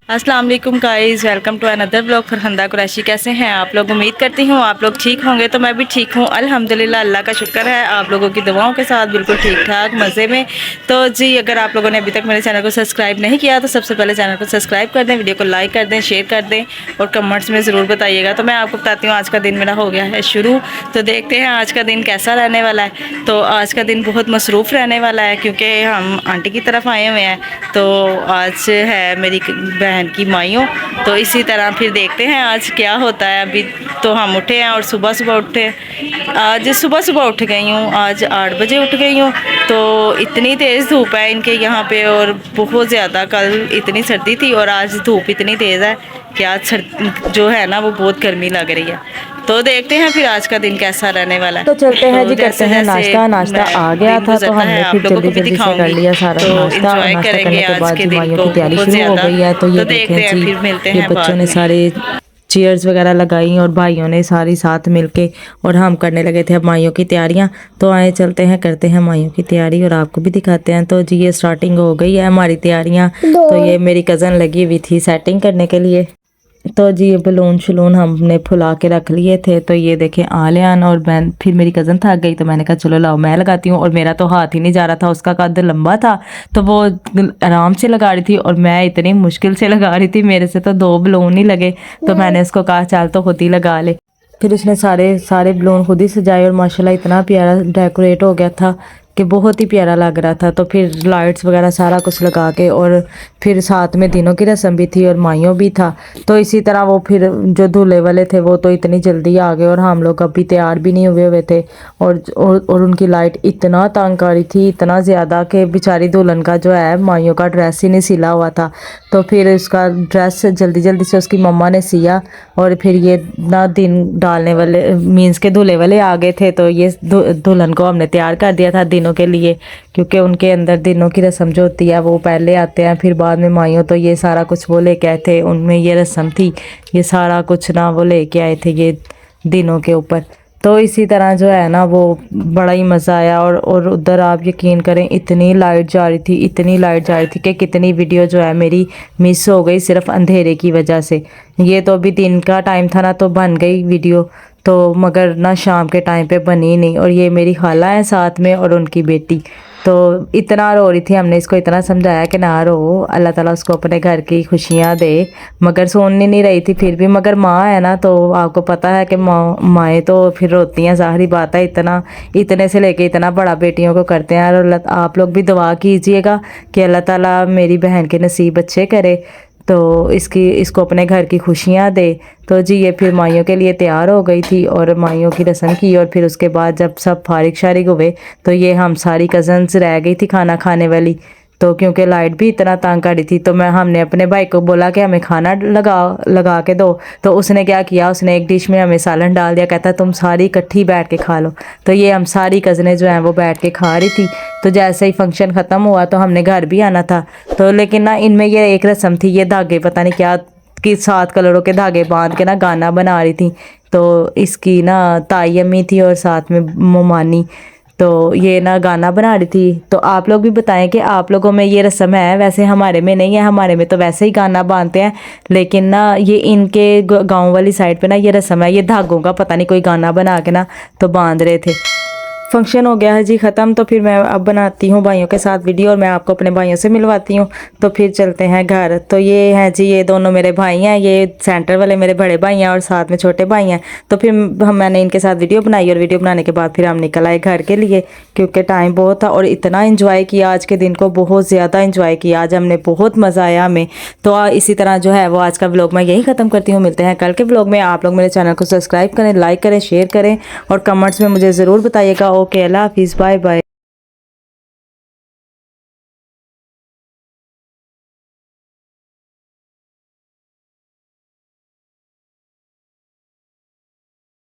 अस्सलाम वालेकुम guys, welcome to another blog. Farhanda Qureshi. कैसे हैं आप लोग? उम्मीद करती हूँ आप लोग ठीक होंगे। तो मैं भी ठीक हूँ अल्हम्दुलिल्लाह, अल्लाह का शुक्र है। आप लोगों की दुआओं के साथ बिल्कुल ठीक ठाक मज़े में। तो जी, अगर आप लोगों ने अभी तक मेरे चैनल को सब्सक्राइब नहीं किया तो सबसे पहले चैनल को सब्सक्राइब कर दें, वीडियो को लाइक कर दें, शेयर कर दें और कमेंट्स में ज़रूर बताइएगा। तो मैं आपको बताती हूँ आज का दिन मेरा हो गया है शुरू। तो देखते हैं आज का दिन कैसा रहने वाला है। तो आज का दिन बहुत मसरूफ़ रहने वाला है क्योंकि हम आंटी की तरफ आए हुए हैं। तो आज है मेरी बहन की माइयों। तो इसी तरह फिर देखते हैं आज क्या होता है। अभी तो हम उठे हैं और सुबह सुबह उठे, आज सुबह सुबह उठ गई हूँ। आज 8 बजे उठ गई हूँ। तो इतनी तेज़ धूप है इनके यहाँ पे और बहुत ज़्यादा, कल इतनी सर्दी थी और आज धूप इतनी तेज़ है कि आज जो है ना वो बहुत गर्मी लग रही है। तो देखते हैं फिर आज का दिन कैसा रहने वाला है। तो चलते हैं जी, करते हैं नाश्ता। नाश्ता आ गया था तो हमने फिर जल्दी जल्दी से कर लिया सारा नाश्ता। और नाश्ता करने के बाद जी माइयों की तैयारी शुरू हो गई है। तो ये देखें जी, ये बच्चों ने सारे चेयर्स वगैरह लगाई और भाइयों ने सारी साथ मिलके और हम करने लगे थे अब माइयों की तैयारियां। तो आए चलते हैं करते हैं माइयों की तैयारी और आपको भी दिखाते हैं। तो जी ये स्टार्टिंग हो गई है हमारी तैयारियां। तो ये मेरी कज़न लगी हुई थी सेटिंग करने के लिए। तो जी ये बलून शलून हमने फुला के रख लिए थे। तो ये देखें आलियान और मैं, फिर मेरी कज़न थक गई तो मैंने कहा चलो लाओ मैं लगाती हूँ। और मेरा तो हाथ ही नहीं जा रहा था, उसका कद लंबा था तो वो आराम से लगा रही थी और मैं इतनी मुश्किल से लगा रही थी, मेरे से तो 2 बलून ही लगे। तो मैंने उसको कहा चल तो खुद ही लगा ले। फिर उसने सारे सारे बलून खुद ही सजाए और माशाल्लाह इतना प्यारा डेकोरेट हो गया था कि बहुत ही प्यारा लग रहा था। तो फिर लाइट्स वगैरह सारा कुछ लगा के और फिर साथ में दिनों की रस्म भी थी और माइयों भी था। तो इसी तरह वो फिर जो दूल्हे वाले थे वो तो इतनी जल्दी आ गए और हम लोग अभी तैयार भी नहीं हुए थे। और उनकी लाइट इतना तंग आ रही थी, इतना ज़्यादा कि बेचारी दुल्हन का जो है माइयों का ड्रेस ही नहीं सिला हुआ था। तो फिर उसका ड्रेस जल्दी जल्दी से उसकी मम्मा ने सिया और फिर ये ना दिन डालने वाले मीन्स के दूल्हे वाले आ गए थे। तो ये दुल्हन को हमने तैयार कर दिया था दिनों के लिए, क्योंकि उनके अंदर दिनों की रस्म जो होती है वो पहले आते हैं फिर बाद में माइयों। तो ये सारा कुछ वो लेके आए थे, उनमें ये रस्म थी, ये सारा कुछ ना वो लेके आए थे ये दिनों के ऊपर। तो इसी तरह जो है ना वो बड़ा ही मज़ा आया। और उधर आप यकीन करें इतनी लाइट जा रही थी, इतनी लाइट जा रही थी कि कितनी वीडियो जो है मेरी मिस हो गई सिर्फ अंधेरे की वजह से। ये तो अभी दिन का टाइम था ना तो बन गई वीडियो, तो मगर ना शाम के टाइम पे बनी नहीं। और ये मेरी खाला है साथ में और उनकी बेटी, तो इतना रो रही थी। हमने इसको इतना समझाया कि ना रो, अल्लाह ताला उसको अपने घर की खुशियाँ दे, मगर सुन नहीं रही थी फिर भी। मगर माँ है ना, तो आपको पता है कि माएँ तो फिर रोती हैं, ज़ाहिरी बात है। इतने से लेके इतना बड़ा बेटियों को करते हैं। और आप लोग भी दुआ कीजिएगा कि अल्लाह ताला मेरी बहन के नसीब अच्छे करे, तो इसको अपने घर की खुशियाँ दे। तो जी ये फिर माइयों के लिए तैयार हो गई थी और माइयों की रस्म की। और फिर उसके बाद जब सब फारिग शारिग हुए तो ये हम सारी कज़न्स रह गई थी खाना खाने वाली। तो क्योंकि लाइट भी इतना तंग कर रही थी तो हमने अपने भाई को बोला कि हमें खाना लगा के दो। तो उसने क्या किया, उसने एक डिश में हमें सालन डाल दिया, कहता तुम सारी इकट्ठी बैठ के खा लो। तो ये हम सारी कज़नें जो हैं वो बैठ के खा रही थी। तो जैसे ही फंक्शन ख़त्म हुआ तो हमने घर भी आना था। तो लेकिन ना इनमें ये एक रस्म थी, ये धागे पता नहीं क्या कि 7 कलरों के धागे बांध के ना गाना बना रही थी। तो इसकी ना ताई अम्मी थी और साथ में मोमानी, तो ये ना गाना बना रही थी। तो आप लोग भी बताएं कि आप लोगों में ये रस्म है? वैसे हमारे में नहीं है, हमारे में तो वैसे ही गाना बांधते हैं। लेकिन ना ये इनके गांव वाली साइड पे ना ये रस्म है, ये धागों का पता नहीं कोई गाना बना के ना तो बांध रहे थे। फंक्शन हो गया है जी ख़त्म। तो फिर मैं अब बनाती हूँ भाइयों के साथ वीडियो और मैं आपको अपने भाइयों से मिलवाती हूँ। तो फिर चलते हैं घर। तो ये हैं जी, ये दोनों मेरे भाई हैं, ये सेंटर वाले मेरे बड़े भाई हैं और साथ में छोटे भाई हैं। तो फिर मैंने इनके साथ वीडियो बनाई और वीडियो बनाने के बाद फिर हम निकल आए घर के लिए, क्योंकि टाइम बहुत था। और इतना इंजॉय किया आज के दिन को, बहुत ज़्यादा इंजॉय किया आज हमने, बहुत मज़ा आया हमें। तो इसी तरह जो है वो आज का व्लॉग मैं यही ख़त्म करती हूँ। मिलते हैं कल के व्लॉग में। आप लोग मेरे चैनल को सब्सक्राइब करें, लाइक करें, शेयर करें और कमेंट्स में मुझे ज़रूर बताइएगा। ओके, अल्लाह हाफिज़, बाय बाय।